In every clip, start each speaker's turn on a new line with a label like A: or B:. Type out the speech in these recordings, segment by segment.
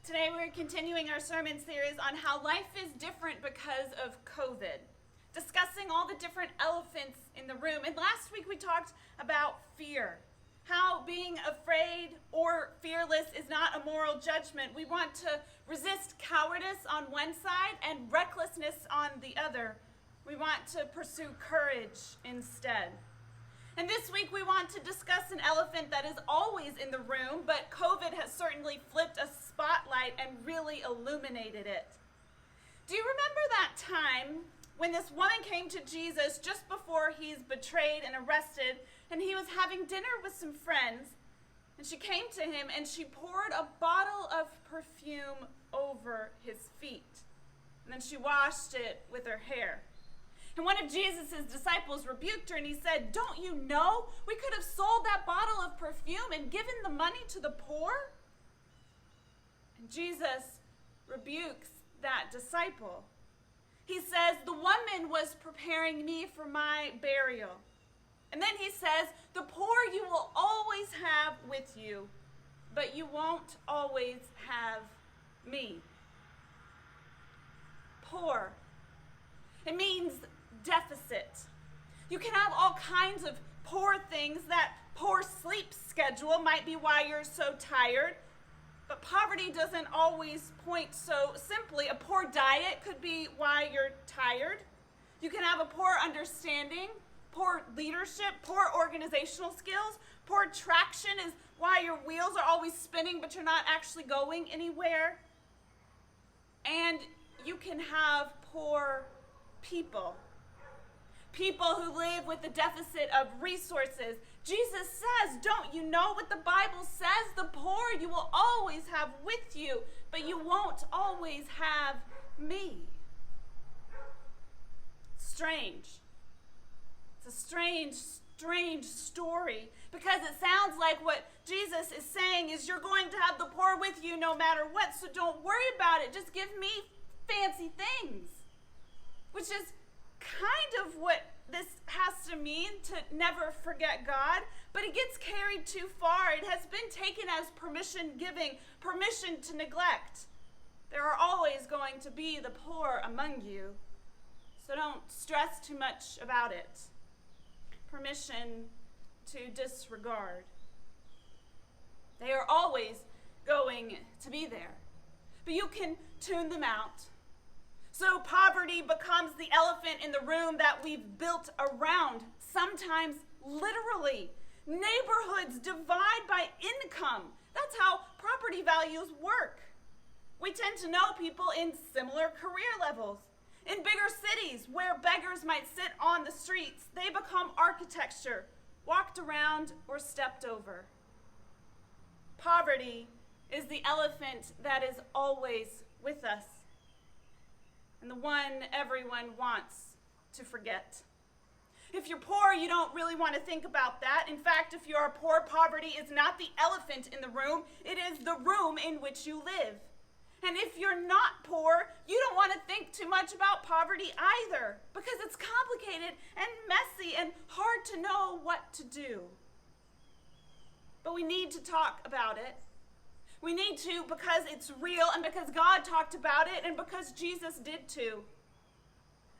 A: Today we're continuing our sermon series on how life is different because of COVID, discussing all the different elephants in the room. And last week we talked about fear, how being afraid or fearless is not a moral judgment. We want to resist cowardice on one side and recklessness on the other. We want to pursue courage instead. And this week we want to discuss an elephant that is always in the room, but COVID has certainly flipped a spotlight and really illuminated it. Do you remember that time when this woman came to Jesus just before he's betrayed and arrested, and he was having dinner with some friends, and she came to him and she poured a bottle of perfume over his feet, and then she washed it with her hair. And one of Jesus' disciples rebuked her and he said, "Don't you know we could have sold that bottle of perfume and given the money to the poor?" And Jesus rebukes that disciple. He says, "The woman was preparing me for my burial." And then he says, "The poor you will always have with you, but you won't always have me." Poor. It means deficit. You can have all kinds of poor things. That poor sleep schedule might be why you're so tired. But poverty doesn't always point so simply. A poor diet could be why you're tired. You can have a poor understanding, poor leadership, poor organizational skills. Poor traction is why your wheels are always spinning, but you're not actually going anywhere. And you can have poor people. People who live with the deficit of resources. Jesus says, "Don't you know what the Bible says? The poor you will always have with you, but you won't always have me." Strange. It's a strange story, because it sounds like what Jesus is saying is you're going to have the poor with you no matter what, so don't worry about it. Just give me fancy things, which is kind of what this has to mean, to never forget God, but it gets carried too far. It has been taken as permission giving, permission to neglect. There are always going to be the poor among you, so don't stress too much about it. Permission to disregard. They are always going to be there, but you can tune them out. So poverty becomes the elephant in the room that we've built around, sometimes literally. Neighborhoods divide by income. That's how property values work. We tend to know people in similar career levels. In bigger cities where beggars might sit on the streets, they become architecture, walked around or stepped over. Poverty is the elephant that is always with us, and the one everyone wants to forget. If you're poor, you don't really want to think about that. In fact, if you're poor, poverty is not the elephant in the room, it is the room in which you live. And if you're not poor, you don't want to think too much about poverty either, because it's complicated and messy and hard to know what to do. But we need to talk about it. We need to, because it's real and because God talked about it and because Jesus did too.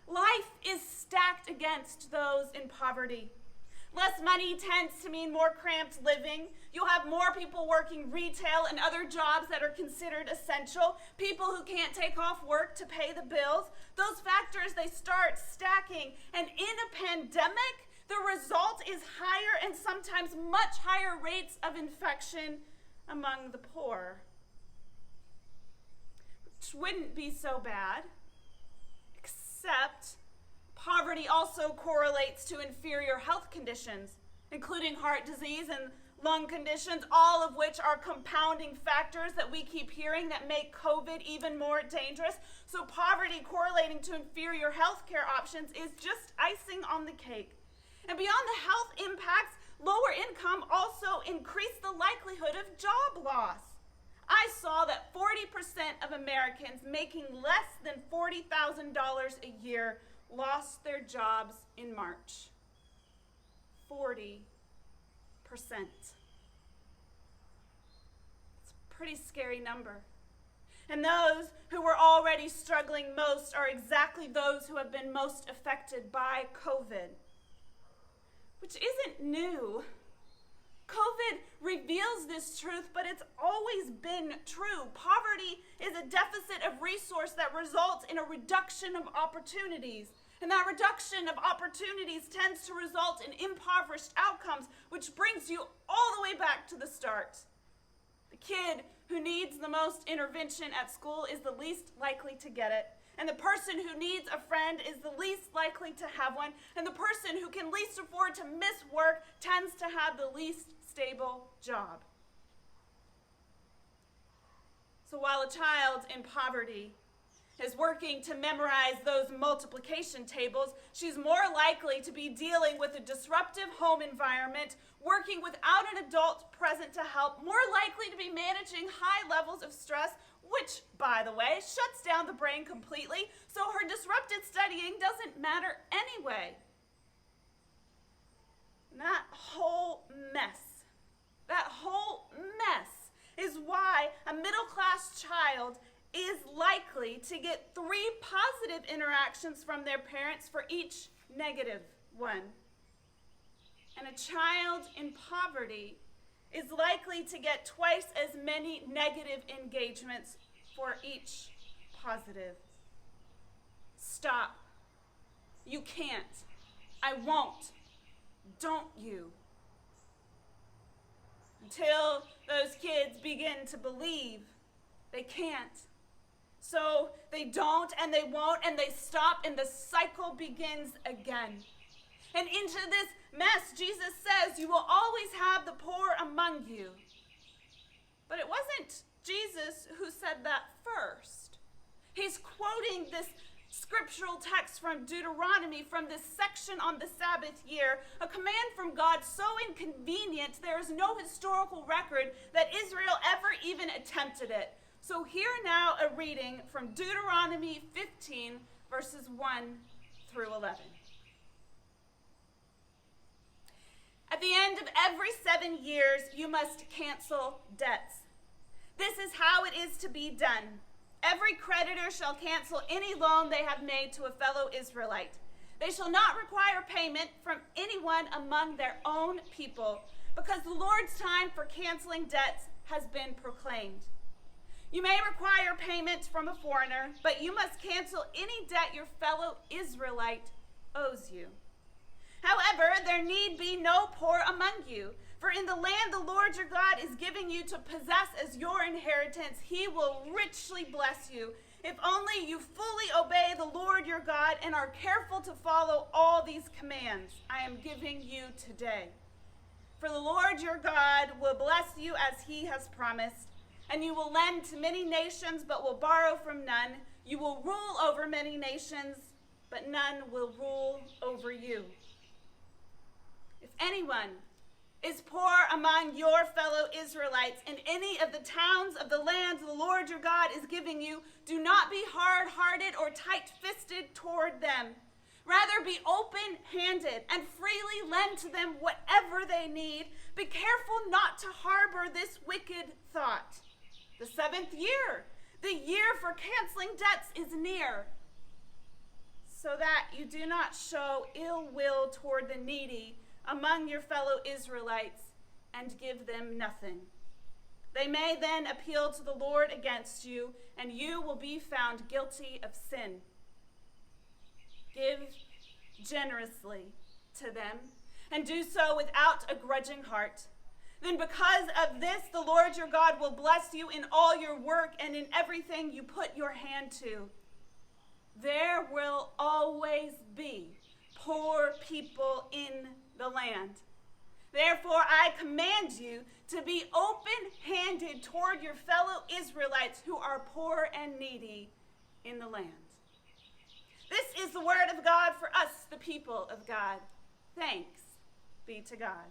A: Life is stacked against those in poverty. Less money tends to mean more cramped living. You'll have more people working retail and other jobs that are considered essential. People who can't take off work to pay the bills. Those factors, they start stacking. And in a pandemic, the result is higher and sometimes much higher rates of infection among the poor, which wouldn't be so bad, except poverty also correlates to inferior health conditions, including heart disease and lung conditions, all of which are compounding factors that we keep hearing that make COVID even more dangerous. So poverty correlating to inferior health care options is just icing on the cake. And beyond the health impacts, lower income also increased the likelihood of job loss. I saw that 40% of Americans making less than $40,000 a year lost their jobs in March. 40%. It's a pretty scary number. And those who were already struggling most are exactly those who have been most affected by COVID, which isn't new. COVID reveals this truth, but it's always been true. Poverty is a deficit of resource that results in a reduction of opportunities. And that reduction of opportunities tends to result in impoverished outcomes, which brings you all the way back to the start. The kid who needs the most intervention at school is the least likely to get it. And the person who needs a friend is the least likely to have one. And the person who can least afford to miss work tends to have the least stable job. So while a child in poverty is working to memorize those multiplication tables, she's more likely to be dealing with a disruptive home environment, working without an adult present to help, more likely to be managing high levels of stress, which, by the way, shuts down the brain completely, so her disrupted studying doesn't matter anyway. And that whole mess is why a middle-class child is likely to get 3 positive interactions from their parents for each negative one. And a child in poverty is likely to get twice as many negative engagements for each positive. Stop. You can't. I won't. Don't you? Until those kids begin to believe they can't. So they don't, and they won't, and they stop, and the cycle begins again. And into this mess, Jesus says, you will always have the poor among you. But it wasn't Jesus who said that first. He's quoting this scriptural text from Deuteronomy, from this section on the Sabbath year, a command from God so inconvenient there is no historical record that Israel ever even attempted it. So hear now a reading from Deuteronomy 15, verses 1 through 11. At the end of every 7 years, you must cancel debts. This is how it is to be done. Every creditor shall cancel any loan they have made to a fellow Israelite. They shall not require payment from anyone among their own people, because the Lord's time for canceling debts has been proclaimed. You may require payment from a foreigner, but you must cancel any debt your fellow Israelite owes you. However, there need be no poor among you, for in the land the Lord your God is giving you to possess as your inheritance, he will richly bless you, if only you fully obey the Lord your God and are careful to follow all these commands I am giving you today. For the Lord your God will bless you as he has promised, and you will lend to many nations, but will borrow from none. You will rule over many nations, but none will rule over you. If anyone is poor among your fellow Israelites in any of the towns of the land the Lord your God is giving you, do not be hard-hearted or tight-fisted toward them. Rather, be open-handed and freely lend to them whatever they need. Be careful not to harbor this wicked thought. The 7th year, the year for canceling debts, is near, so that you do not show ill will toward the needy among your fellow Israelites and give them nothing. They may then appeal to the Lord against you, and you will be found guilty of sin. Give generously to them, and do so without a grudging heart. Then because of this, the Lord your God will bless you in all your work and in everything you put your hand to. There will always be poor people in the land. Therefore, I command you to be open-handed toward your fellow Israelites who are poor and needy in the land. This is the word of God for us, the people of God. Thanks be to God.